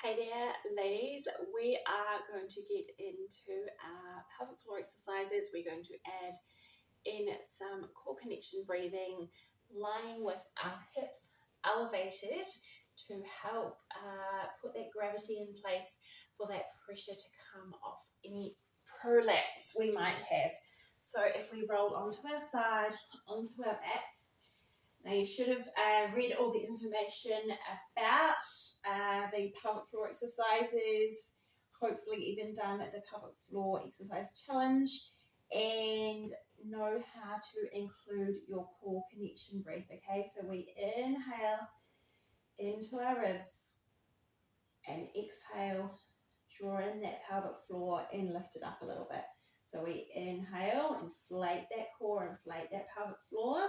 Hey there, ladies. We are going to get into our pelvic floor exercises. We're going to add in some core connection breathing, lying with our hips elevated to help put that gravity in place for that pressure to come off any prolapse we might have. So if we roll onto our side, onto our back, now you should have read all the information about the pelvic floor exercises, hopefully even done the pelvic floor exercise challenge, and know how to include your core connection breath, okay? So we inhale into our ribs and exhale, draw in that pelvic floor and lift it up a little bit. So we inhale, inflate that core, inflate that pelvic floor.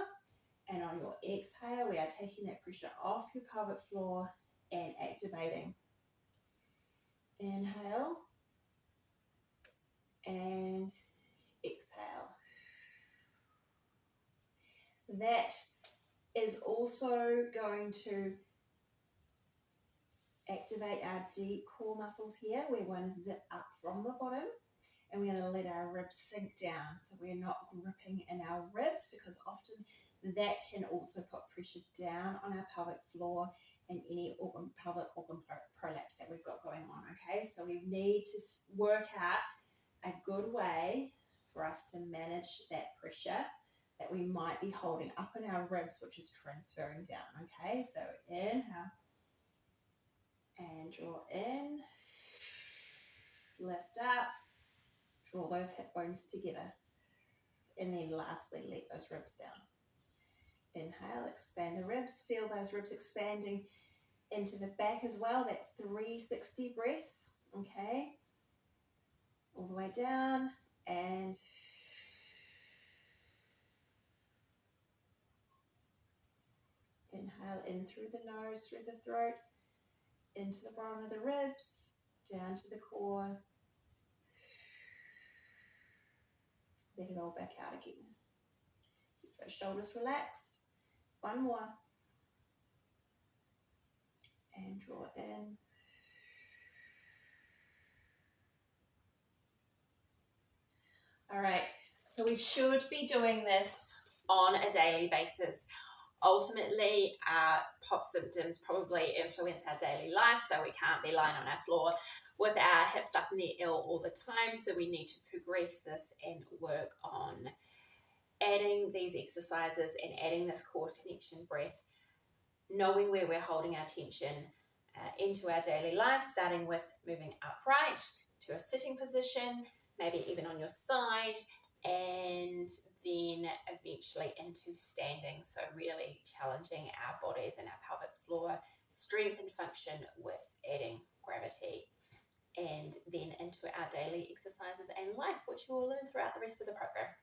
And on your exhale, we are taking that pressure off your pelvic floor and activating. Inhale and exhale. That is also going to activate our deep core muscles here. We want to zip up from the bottom and we're going to let our ribs sink down. So we're not gripping in our ribs because often that can also put pressure down on our pelvic floor and any pelvic organ prolapse that we've got going on, okay? So we need to work out a good way for us to manage that pressure that we might be holding up in our ribs, which is transferring down, okay? So inhale and draw in, lift up, draw those hip bones together, and then lastly, let those ribs down. Inhale, expand the ribs, feel those ribs expanding into the back as well, that 360 breath, okay? All the way down, and inhale in through the nose, through the throat, into the bottom of the ribs, down to the core. Let it all back out again. Keep those shoulders relaxed. One more. And draw in. All right, so we should be doing this on a daily basis. Ultimately, POP symptoms probably influence our daily life, so we can't be lying on our floor with our hips up in the air all the time. So we need to progress this and work on adding these exercises and adding this core connection breath, knowing where we're holding our tension into our daily life, starting with moving upright to a sitting position, maybe even on your side, and then eventually into standing. So really challenging our bodies and our pelvic floor strength and function with adding gravity, and then into our daily exercises and life, which you will learn throughout the rest of the program.